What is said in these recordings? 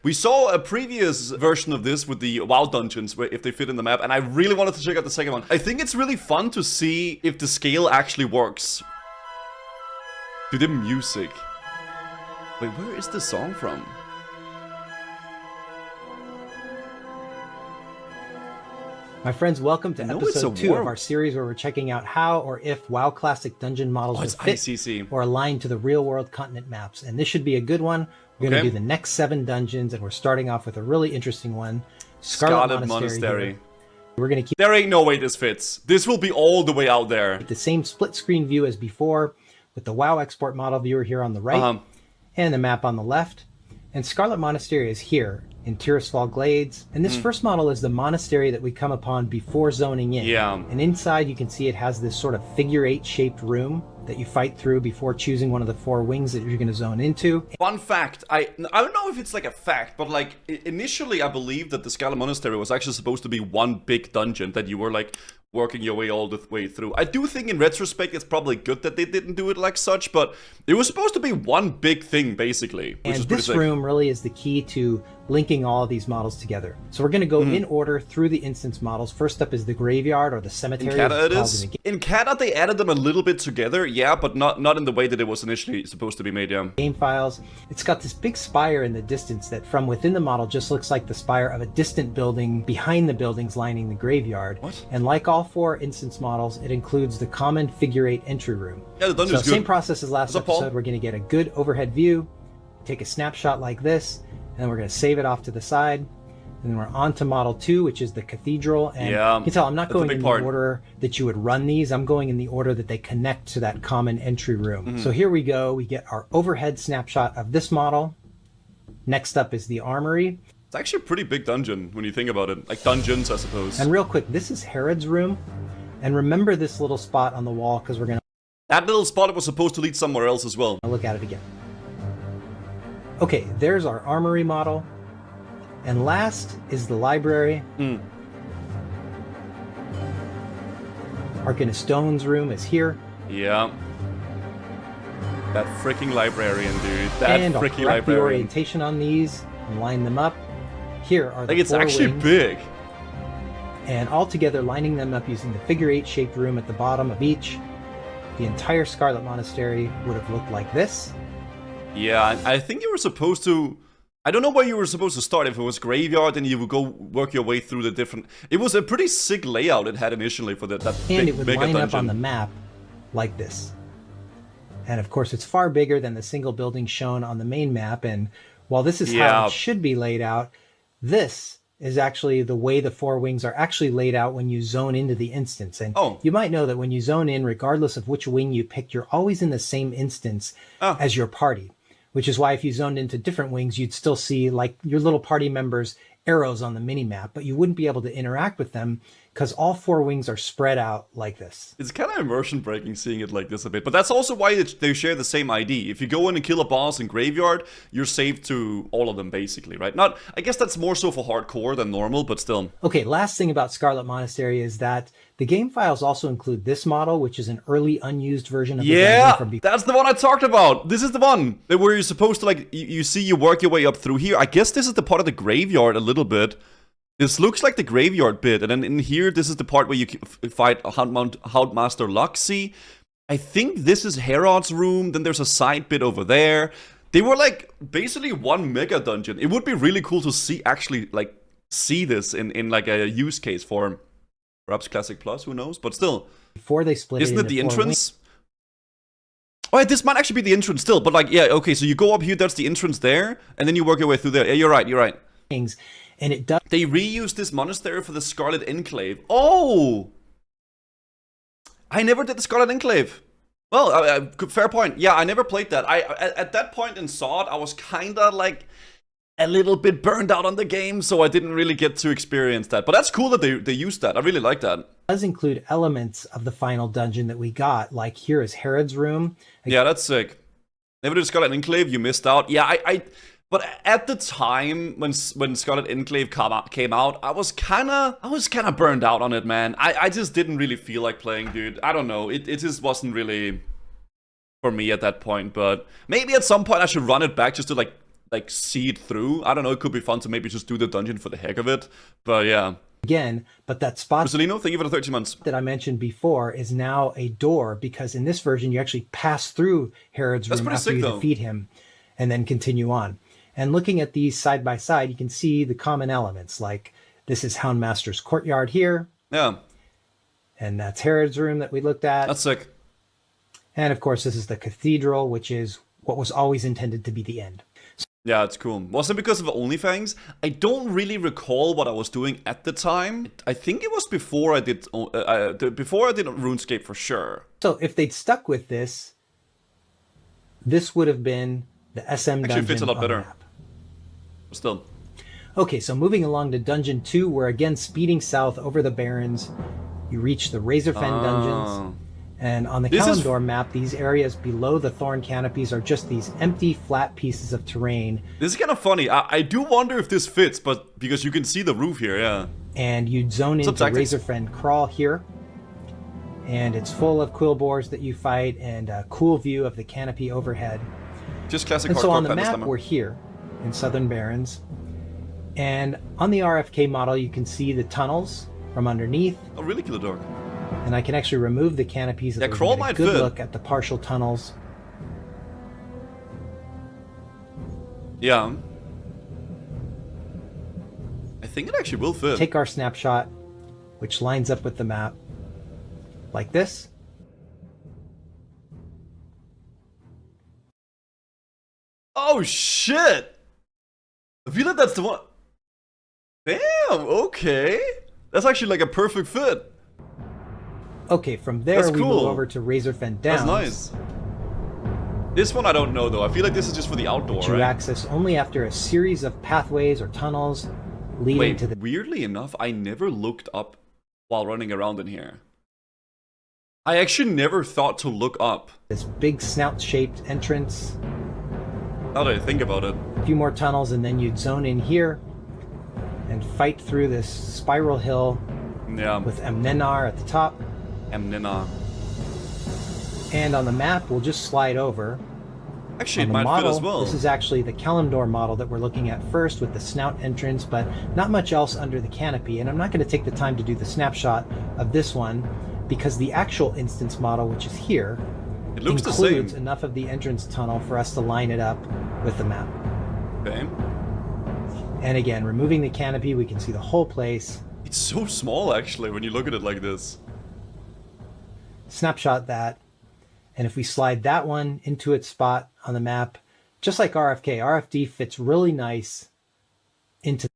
We saw a previous version of this with the WoW dungeons, where if they fit in the map, and I really wanted to check out the second one. I think it's really fun to see if the scale actually works. To the music. Wait, where is the song from? My friends, welcome to episode 2 of our series where we're checking out how or if WoW Classic dungeon models will fit ICC. or align to the real-world continent maps. And this should be a good one. We're going to do the next 7 dungeons, and we're starting off with a really interesting one, Scarlet Monastery. We're going to keep... There ain't no way this fits. This will be all the way out there. The same split-screen view as before, with the WoW export model viewer here on the right, and the map on the left. And Scarlet Monastery is here in Tirisfal Glades, and this first model is the monastery that we come upon before zoning in. And inside you can see it has this sort of figure 8 shaped room that you fight through before choosing one of the 4 wings that you're going to zone into. Fun fact, I don't know if it's like a fact, but like initially I believe that the Scarlet Monastery was actually supposed to be one big dungeon that you were like working your way all the way through. I do think in retrospect it's probably good that they didn't do it like such, but it was supposed to be one big thing basically. And this room really is the key to linking all of these models together. So we're going to go in order through the instance models. First up is the graveyard or the cemetery. In Kata it is. In Kata they added them a little bit together, yeah, but not in the way that it was initially supposed to be made, yeah. Game files. It's got this big spire in the distance that from within the model just looks like the spire of a distant building behind the buildings lining the graveyard. What? And like all 4 instance models, it includes the common figure 8 entry room. Yeah, the dungeon's good. Same process as last episode. We're going to get a good overhead view, take a snapshot like this, and then we're going to save it off to the side. And then we're on to model 2, which is the cathedral. And you can tell I'm not going in the order that you would run these. I'm going in the order that they connect to that common entry room. So here we go. We get our overhead snapshot of this model. Next up is the armory. It's actually a pretty big dungeon when you think about it. Like dungeons, I suppose. And real quick, this is Herod's room. And remember this little spot on the wall because we're going to... That little spot was supposed to lead somewhere else as well. I'll look at it again. Okay, there's our armory model. And last is the library. Arcanist Stone's room is here. Yeah. That freaking librarian, dude. That and freaking I'll correct the orientation on these and line them up. Here are the 4 it's actually wings. big. And all together lining them up using the figure 8 shaped room at the bottom of each. The entire Scarlet Monastery would have looked like this. Yeah, I think you were supposed to... I don't know where you were supposed to start. If it was graveyard, then you would go work your way through the different... It was a pretty sick layout it had initially for that and big, it would mega line dungeon. up on the map like this. And of course, it's far bigger than the single building shown on the main map. And while this is how it should be laid out, this is actually the way the 4 wings are actually laid out when you zone into the instance. And you might know that when you zone in, regardless of which wing you pick, you're always in the same instance as your party. Which is why if you zoned into different wings, you'd still see like your little party members' arrows on the mini-map, but you wouldn't be able to interact with them because all 4 wings are spread out like this. It's kind of immersion breaking seeing it like this a bit, but that's also why they share the same ID. If you go in and kill a boss in Graveyard, you're saved to all of them basically, right? Not, I guess that's more so for hardcore than normal, but still. Okay, last thing about Scarlet Monastery is that the game files also include this model, which is an early unused version of the dungeon from before. That's the one I talked about. This is the one where you're supposed to like, you see you work your way up through here. I guess this is the part of the graveyard a little bit. This looks like the graveyard bit, and then in here, this is the part where you fight Houndmaster Luxie. I think this is Herod's room, then there's a side bit over there. They were like, basically one mega dungeon. It would be really cool to see, actually, like, see this in like a use case form. Perhaps Classic Plus, who knows? But still. Before they split Isn't it the entrance? Oh, yeah, this might actually be the entrance still, but like, yeah, okay, so you go up here, that's the entrance there, and then you work your way through there. Yeah, you're right. And it does. They reused this monastery for the Scarlet Enclave. Oh! I never did the Scarlet Enclave. Well, fair point. Yeah, I never played that. At that point in SOD, I was kinda like a little bit burned out on the game, so I didn't really get to experience that. But that's cool that they used that. I really like that. It does include elements of the final dungeon that we got. Like here is Herod's room. Yeah, that's sick. Never did Scarlet Enclave, you missed out. Yeah, but at the time when Scarlet Enclave came out, I was kind of burned out on it, man. I just didn't really feel like playing, dude. I don't know. It just wasn't really for me at that point. But maybe at some point I should run it back just to like like see it through. I don't know, it could be fun to maybe just do the dungeon for the heck of it. But yeah. Again, but that spot Rosalino, thank you for the 13 months. that I mentioned before is now a door, because in this version you actually pass through Herod's room after you defeat him and then continue on. And looking at these side by side, you can see the common elements, like this is Houndmaster's courtyard here. Yeah. And that's Herod's room that we looked at. That's sick. And of course, this is the cathedral, which is what was always intended to be the end. Yeah, it's cool. Was it because of OnlyFans? I don't really recall what I was doing at the time. I think it was before I did RuneScape for sure. So if they'd stuck with this, this would have been the SM dungeon. Actually fits a lot better. Map. Still. Okay, so moving along to Dungeon 2, we're again speeding south over the Barrens. You reach the Razorfen dungeons. And on the Kalimdor map, these areas below the thorn canopies are just these empty, flat pieces of terrain. This is kind of funny. I do wonder if this fits, but because you can see the roof here, yeah. And you'd zone into Razorfen Crawl here. And it's full of quillboars that you fight and a cool view of the canopy overhead. Just classic. And so on the map, we're here in Southern Barrens. And on the RFK model, you can see the tunnels from underneath. Oh, really, Killer Dog? And I can actually remove the canopies. Yeah, Crawl might fit. Good look at the partial tunnels. Yeah. I think it actually will fit. Take our snapshot, which lines up with the map, like this. Oh, shit! I feel like that's the one. Damn, okay. That's actually like a perfect fit. Okay, from there we move over to Razorfen Downs. That's nice. This one I don't know though. I feel like this is just for the outdoor, you access only after a series of pathways or tunnels leading to the... Weirdly enough, I never looked up while running around in here. I actually never thought to look up. This big snout-shaped entrance. Now that I think about it. A few more tunnels and then you'd zone in here and fight through this spiral hill with Amnenar at the top. Amnenar. And on the map, we'll just slide over. Actually, it might fit as well. This is actually the Kalimdor model that we're looking at first with the snout entrance, but not much else under the canopy. And I'm not going to take the time to do the snapshot of this one because the actual instance model, which is here, it looks includes the same. enough of the entrance tunnel for us to line it up with the map. Okay. And again, removing the canopy, we can see the whole place. It's so small, actually, when you look at it like this. Snapshot that. And if we slide that one into its spot on the map, just like RFK, RFD fits really nice into...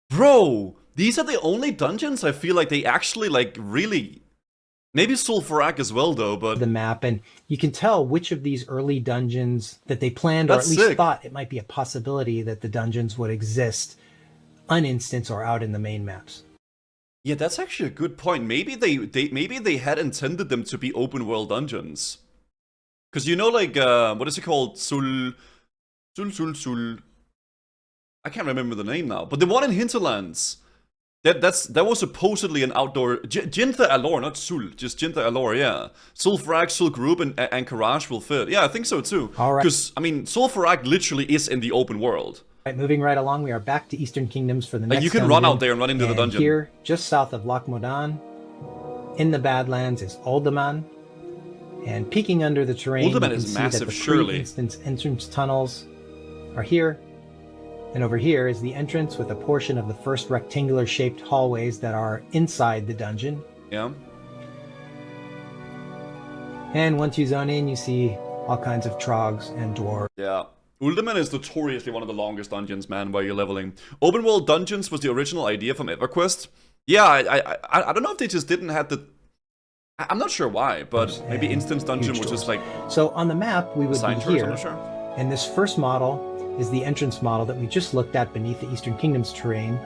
Bro, these are the only dungeons I feel like they actually, like, really... Maybe Zul'Farrak as well, though, but... The map, and you can tell which of these early dungeons that they planned, or at least thought it might be a possibility that the dungeons would exist uninstance or out in the main maps. Yeah, that's actually a good point. Maybe they had intended them to be open world dungeons. Because you know, like, what is it called? Sul... I can't remember the name now. But the one in Hinterlands. That was supposedly an outdoor... Jintha Alor, not Sul. Just Jintha Alor, yeah. Zul'Farrak, Sul Group, and Anchorage will fit. Yeah, I think so too. Alright. Because, I mean, Zul'Farrak literally is in the open world. Right, moving right along, we are back to Eastern Kingdoms for the next you can dungeon. run out there and run into the dungeon. Here, just south of Loch Modan, in the Badlands, is Uldaman. And peeking under the terrain, Uldaman you can is see massive, that the surely. pre-instance entrance tunnels are here. And over here is the entrance with a portion of the first rectangular-shaped hallways that are inside the dungeon. Yeah. And once you zone in, you see all kinds of trogs and dwarves. Yeah. Uldaman is notoriously one of the longest dungeons, man, where you're leveling. Open world dungeons was the original idea from EverQuest. Yeah, I don't know if they just didn't have the... I'm not sure why, but maybe Instance Dungeon was just like... So on the map, we would be here. I'm not sure. And this first model is the entrance model that we just looked at beneath the Eastern Kingdoms terrain.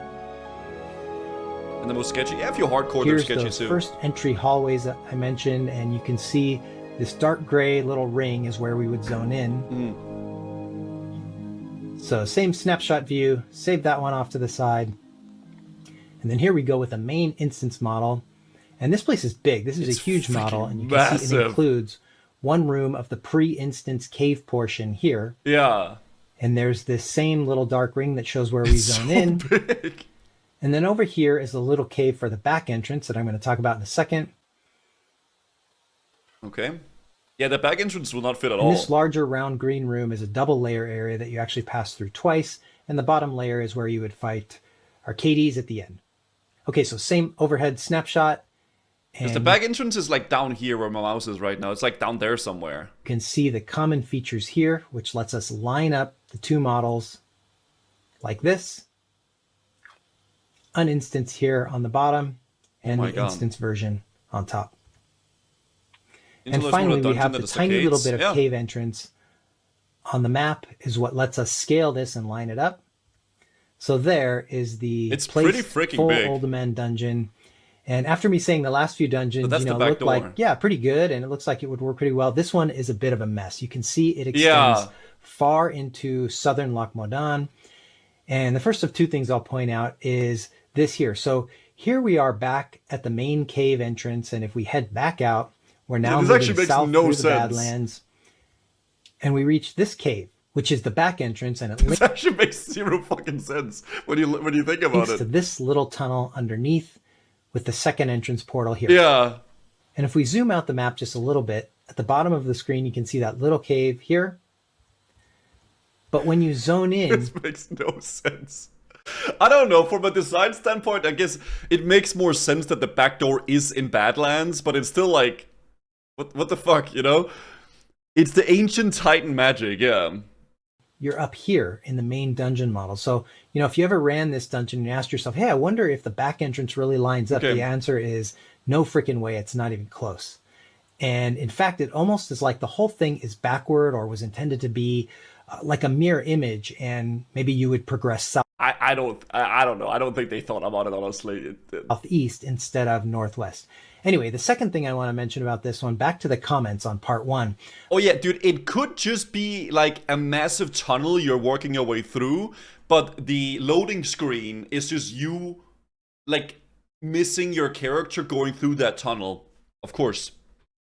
And the most sketcy? Yeah, if you're hardcore, here's they're sketchy those too. First entry hallways that I mentioned, and you can see this dark gray little ring is where we would zone in. So same snapshot view, save that one off to the side. And then here we go with the main instance model. And this place is big. This is a huge model, and you can see it includes one room of the pre-instance cave portion here. Yeah. And there's this same little dark ring that shows where we It's zone so in. big. And then over here is a little cave for the back entrance that I'm going to talk about in a second. Okay. Yeah, the back entrance will not fit at And all. this larger round green room is a double layer area that you actually pass through twice. And the bottom layer is where you would fight Arcades at the end. Okay, so same overhead snapshot. Because the back entrance is like down here where my mouse is right now. It's like down there somewhere. You can see the common features here, which lets us line up the two models like this. An instance here on the bottom, and the instance version on top. And finally, we have the tiny little bit of cave entrance on the map is what lets us scale this and line it up. So there is the pretty freaking full big. Uldaman dungeon. And after me saying the last few dungeons, looked like, yeah, pretty good. And it looks like it would work pretty well. This one is a bit of a mess. You can see it extends far into southern Lochmodan. And the first of two things I'll point out is this here. So here we are back at the main cave entrance. And if we head back out, we're now moving south through the Badlands. And we reach this cave, which is the back entrance. And it actually makes zero fucking sense when you think about it. To this little tunnel underneath with the second entrance portal here. Yeah. And if we zoom out the map just a little bit, at the bottom of the screen, you can see that little cave here. But when you zone in... This makes no sense. I don't know, from a design standpoint, I guess it makes more sense that the back door is in Badlands, but it's still like... What the fuck, you know? It's the ancient Titan magic, yeah. You're up here in the main dungeon model. So, if you ever ran this dungeon and you asked yourself, hey, I wonder if the back entrance really lines up, the answer is no freaking way. It's not even close. And in fact, it almost is like the whole thing is backward or was intended to be like a mirror image, and maybe you would progress south. I don't know. I don't think they thought about it, honestly. Southeast instead of northwest. Anyway, the second thing I want to mention about this one, back to the comments on part 1. Oh yeah, dude, it could just be like a massive tunnel you're working your way through, but the loading screen is just you, like, missing your character going through that tunnel. Of course.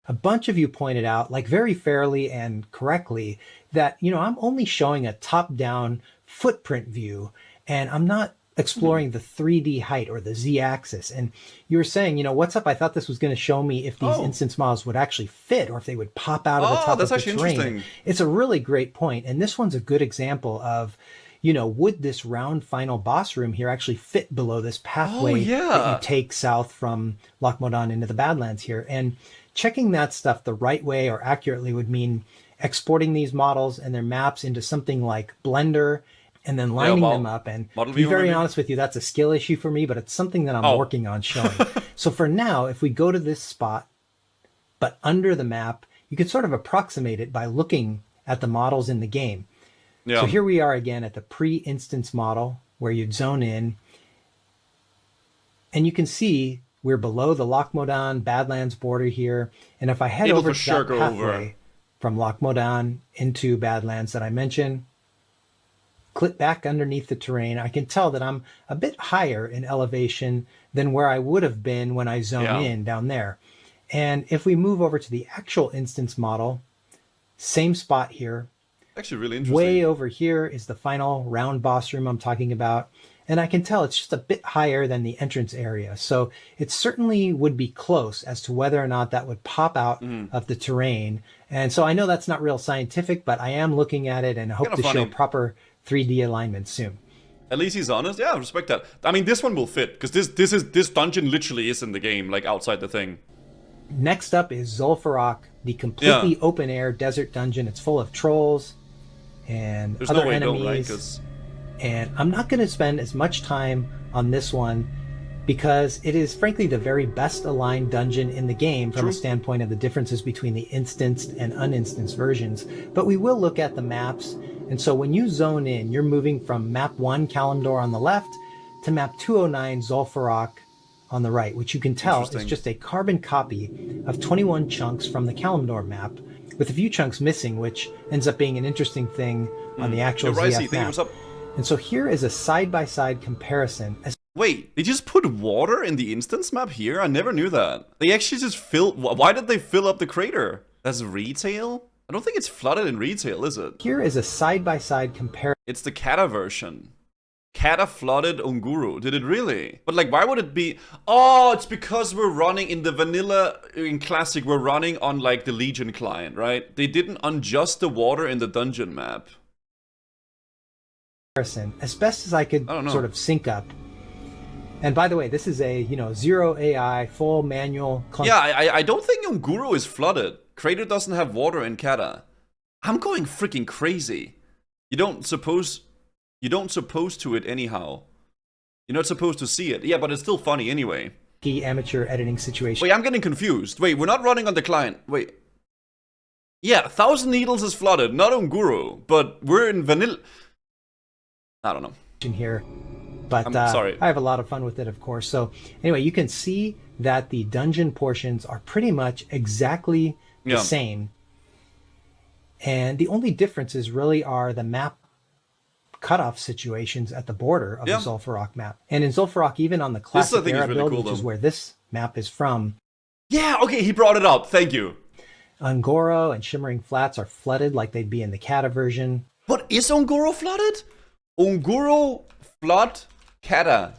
A bunch of you pointed out, like very fairly and correctly, that, I'm only showing a top-down footprint view, and I'm not exploring the 3D height or the Z-axis. And you were saying, what's up? I thought this was going to show me if these instance models would actually fit or if they would pop out of the top of the terrain. It's a really great point. And this one's a good example of, would this round final boss room here actually fit below this pathway that you take south from Lochmodan into the Badlands here? And checking that stuff the right way or accurately would mean exporting these models and their maps into something like Blender and then lining them up. And to be very honest with you, that's a skill issue for me, but it's something that I'm working on showing. So for now, if we go to this spot, but under the map, you can sort of approximate it by looking at the models in the game. Yeah. So here we are again at the pre-instance model where you'd zone in. And you can see we're below the Lochmodan Badlands border here. And if I head over to that pathway from Lochmodan into Badlands that I mentioned, clip back underneath the terrain, I can tell that I'm a bit higher in elevation than where I would have been when I zone in down there. And if we move over to the actual instance model, same spot here. Actually really interesting. Way over here is the final round boss room I'm talking about. And I can tell it's just a bit higher than the entrance area. So it certainly would be close as to whether or not that would pop out of the terrain. And so I know that's not real scientific, but I am looking at it and hope to show proper 3D alignment soon. At least he's honest. Yeah, I respect that. I mean, this one will fit because this dungeon literally is in the game, like outside the thing. Next up is Zul'Farrak, the completely open air desert dungeon. It's full of trolls and other enemies. And I'm not going to spend as much time on this one because it is frankly the very best aligned dungeon in the game from a standpoint of the differences between the instanced and uninstanced versions. But we will look at the maps. And so when you zone in, you're moving from map 1 Kalimdor on the left to map 209 Zul'Farrak on the right, which you can tell is just a carbon copy of 21 chunks from the Kalimdor map, with a few chunks missing, which ends up being an interesting thing on the actual ZF map. And so here is a side-by-side comparison. Wait, they just put water in the instance map here? I never knew that. They actually just why did they fill up the crater? That's retail? I don't think it's flooded in retail, is it? Here is a side-by-side comparison. It's the Kata version. Kata flooded Unguru. Did it really? But like, why would it be? Oh, it's because we're running in the vanilla, in Classic, we're running on like the Legion client, right? They didn't adjust the water in the dungeon map. As best as I could sort of sync up. And by the way, this is a, you know, zero AI, full manual. Yeah, I don't think Unguru is flooded. Crater doesn't have water in Kata. I'm going freaking crazy. You don't supposed to it anyhow. You're not supposed to see it. Yeah, but it's still funny anyway. Key amateur editing situation. Wait, I'm getting confused. Wait, we're not running on the client. Wait. Yeah, Thousand Needles is flooded, not Unguru, but we're in vanilla. I don't know. Here, but I'm sorry. I have a lot of fun with it, of course. So anyway, you can see that the dungeon portions are pretty much exactly the same. And the only differences really are the map cutoff situations at the border of the Zul'Farrak map. And in Zul'Farrak, even on the classic era build, which is where this map is from. Yeah, okay, he brought it up. Thank you. Ungoro and Shimmering Flats are flooded like they'd be in the Kata version. But is Ungoro flooded? Ungoro flood Kata.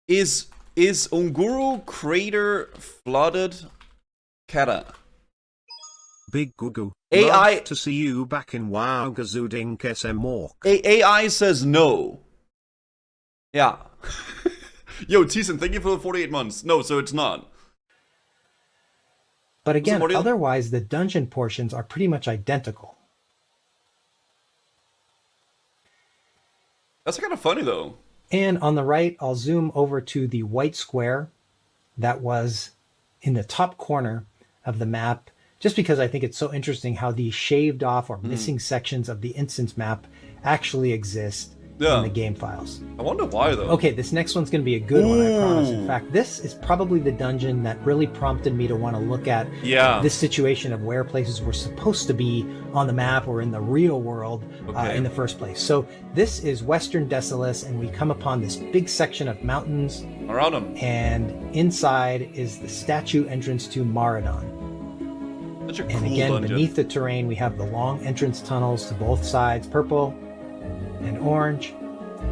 Is Unguru crater flooded Kata? Big Gugu. AI to see you back in WoW Gazudink SM AI says no. Yeah. Yo, Tison, thank you for the 48 months. No, so it's not. But again, otherwise the dungeon portions are pretty much identical. That's kind of funny though. And on the right, I'll zoom over to the white square that was in the top corner of the map, just because I think it's so interesting how the shaved off or missing sections of the instance map actually exist in the game files. I wonder why though. Okay, this next one's going to be a good one, I promise. In fact, this is probably the dungeon that really prompted me to want to look at this situation of where places were supposed to be on the map or in the real world in the first place. So this is Western Desolus, and we come upon this big section of mountains. Maraudon. And inside is the statue entrance to Maraudon. Such a cool and again, dungeon. Beneath the terrain, we have the long entrance tunnels to both sides, purple and orange.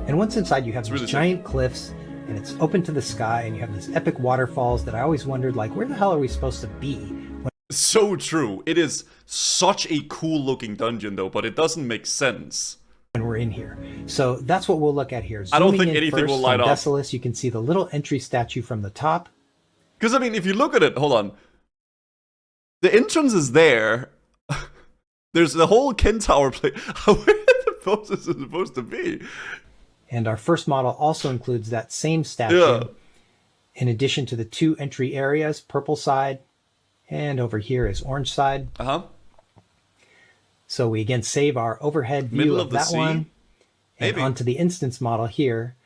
And once inside, you have these giant cliffs, and it's open to the sky, and you have these epic waterfalls that I always wondered, like, where the hell are we supposed to be? So true. It is such a cool looking dungeon though, but it doesn't make sense when we're in here. So that's what we'll look at here. I don't think anything will light up. Desolus, you can see the little entry statue from the top. Because I mean, if you look at it, hold on. The entrance is there. There's the whole Ken Tower plate. Where the fuck is it supposed to be? And our first model also includes that same statue, in addition to the two entry areas, purple side, and over here is orange side. So we again save our overhead view of that one, and onto the instance model here.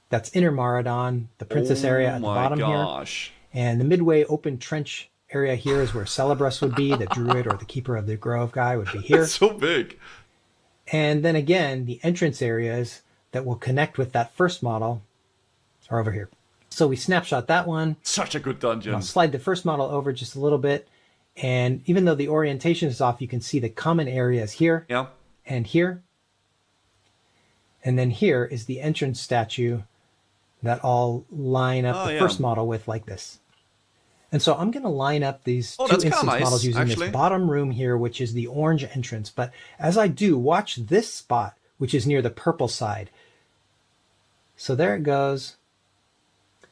That's Inner Maraudon, the princess area at the bottom here. And the midway open trench area here is where Celebrus would be, the druid or the keeper of the grove guy would be here. It's so big. And then again, the entrance areas that will connect with that first model are over here. So we snapshot that one. Such a good dungeon. I'll slide the first model over just a little bit. And even though the orientation is off, you can see the common areas here and here. And then here is the entrance statue that all line up the first model with like this. And so I'm going to line up these two instance models using this bottom room here, which is the orange entrance. But as I do, watch this spot, which is near the purple side. So there it goes.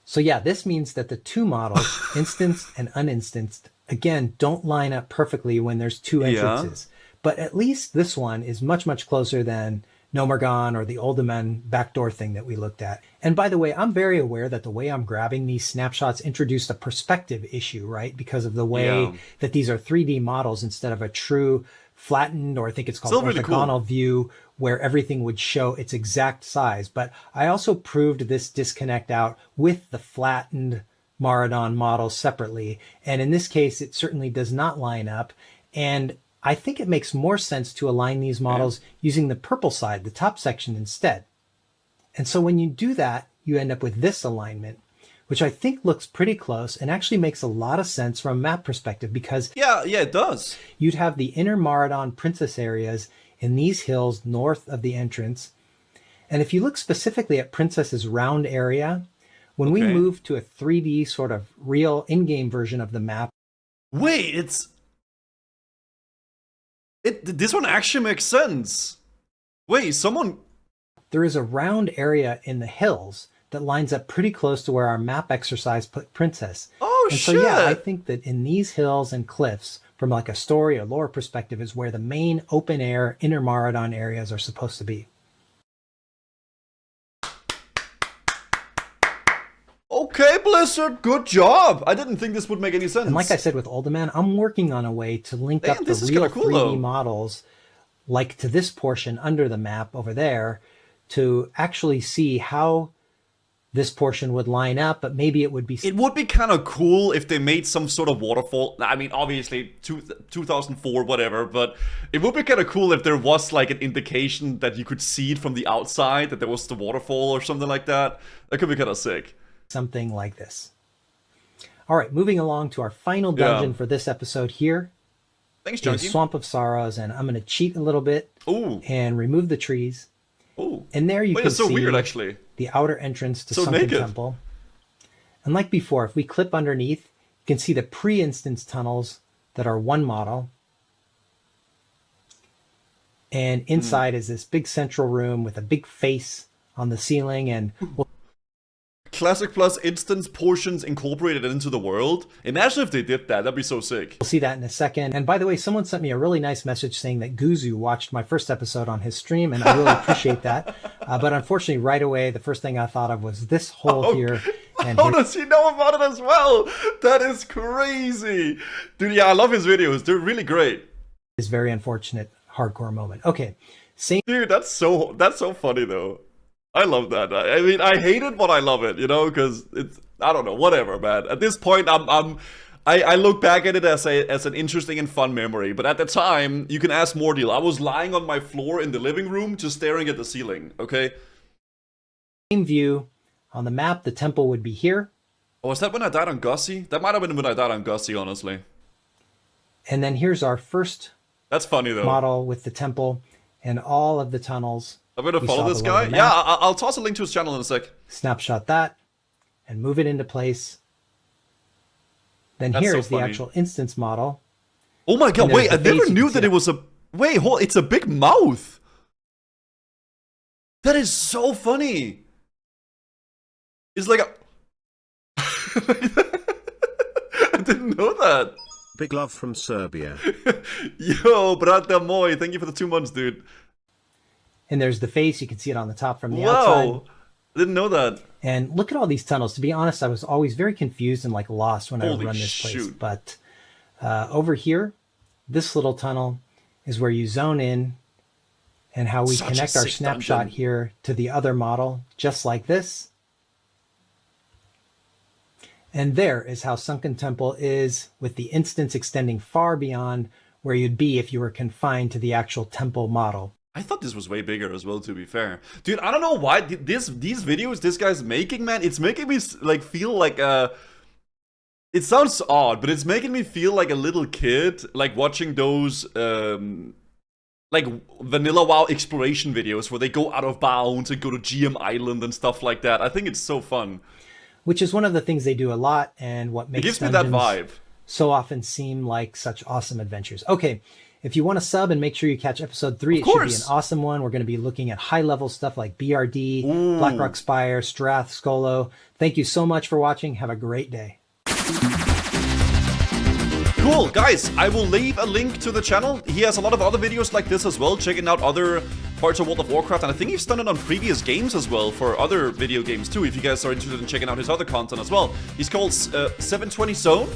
So yeah, this means that the two models, instanced and uninstanced, again, don't line up perfectly when there's two entrances. But at least this one is much, much closer than Nomargon or the Uldaman backdoor thing that we looked at. And by the way, I'm very aware that the way I'm grabbing these snapshots introduced a perspective issue, right? Because of the way that these are 3D models instead of a true flattened, or I think it's called orthogonal view, where everything would show its exact size. But I also proved this disconnect out with the flattened Maraudon model separately. And in this case, it certainly does not line up. And I think it makes more sense to align these models using the purple side, the top section instead. And so when you do that, you end up with this alignment, which I think looks pretty close and actually makes a lot of sense from a map perspective, because yeah, it does. You'd have the inner Maraudon princess areas in these hills north of the entrance. And if you look specifically at Princess's round area, when we move to a 3D sort of real in-game version of the map. Wait, this one actually makes sense. Wait, there is a round area in the hills that lines up pretty close to where our map exercise put Princess. Oh, and shit. So yeah, I think that in these hills and cliffs, from like a story or lore perspective, is where the main open air inner Maraudon areas are supposed to be. Okay, Blizzard, good job. I didn't think this would make any sense. And like I said with Uldaman, I'm working on a way to link up the real cool, 3D models, like to this portion under the map over there, to actually see how this portion would line up, but maybe it would be... It would be kind of cool if they made some sort of waterfall. I mean, obviously, 2004, whatever, but it would be kind of cool if there was, like, an indication that you could see it from the outside, that there was the waterfall or something like that. That could be kind of sick. Something like this. All right, moving along to our final dungeon for this episode here. Thanks, Junkie. Swamp of Sorrows, and I'm going to cheat a little bit and remove the trees. Ooh. And there you can it's so see weird, actually. The outer entrance to Sunken Temple. And like before, if we clip underneath, you can see the pre-instance tunnels that are one model. And inside is this big central room with a big face on the ceiling, and Classic Plus instance portions incorporated into the world. Imagine if they did that. That'd be so sick. We'll see that in a second. And by the way, someone sent me a really nice message saying that Guzu watched my first episode on his stream, and I really appreciate that. But unfortunately, right away, the first thing I thought of was this hole here. And how does he know about it as well? That is crazy. Dude, yeah, I love his videos. They're really great. His very unfortunate hardcore moment. Okay. Dude, that's so funny, though. I love that. I mean, I hate it, but I love it, you know, because it's, I don't know, whatever, man. At this point, I look back at it as an interesting and fun memory. But at the time, you can ask Mordeal. I was lying on my floor in the living room, just staring at the ceiling, okay? Same view. On the map, the temple would be here. Oh, is that when I died on Gussie? That might have been when I died on Gussie, honestly. And then here's our first That's funny, though. Model with the temple and all of the tunnels. I'm gonna follow this guy. Yeah, I'll toss a link to his channel in a sec. Snapshot that and move it into place. Then here's the actual instance model. Oh my god, wait, I never knew that it was a... Wait, hold, it's a big mouth. That is so funny. It's like a... I didn't know that. Big love from Serbia. Yo, brate moj, thank you for the 2 months, dude. And there's the face. You can see it on the top from the outside. I didn't know that. And look at all these tunnels. To be honest, I was always very confused and like lost when I would run this place. But over here, this little tunnel is where you zone in and how we connect our snapshot here to the other model, just like this. And there is how Sunken Temple is, with the instance extending far beyond where you'd be if you were confined to the actual temple model. I thought this was way bigger as well, to be fair. Dude, I don't know why these videos this guy's making, man, it's making me like feel like it sounds odd, but it's making me feel like a little kid, like watching those like vanilla WoW exploration videos where they go out of bounds and go to GM Island and stuff like that. I think it's so fun. Which is one of the things they do a lot, and what makes it gives me that vibe so often seem like such awesome adventures. Okay. If you want to sub and make sure you catch episode 3, it should be an awesome one. We're going to be looking at high-level stuff like BRD, Blackrock Spire, Strath, Skolo. Thank you so much for watching. Have a great day. Cool, guys, I will leave a link to the channel. He has a lot of other videos like this as well, checking out other parts of World of Warcraft, and I think he's done it on previous games as well, for other video games too, if you guys are interested in checking out his other content as well. He's called 720 Zone.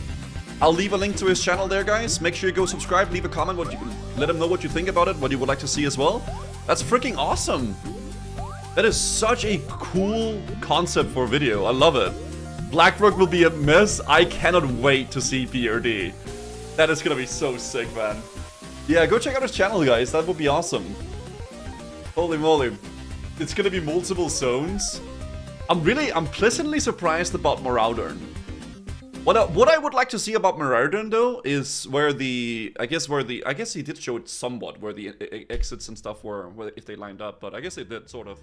I'll leave a link to his channel there, guys. Make sure you go subscribe, leave a comment, let him know what you think about it, what you would like to see as well. That's freaking awesome. That is such a cool concept for a video. I love it. Blackrock will be a mess. I cannot wait to see BRD. That is gonna be so sick, man. Yeah, go check out his channel, guys. That would be awesome. Holy moly. It's gonna be multiple zones. I'm pleasantly surprised about Maraudon. What I would like to see about Maraudon though is where I guess he did show it somewhat where the exits and stuff were, if they lined up, but I guess they did sort of.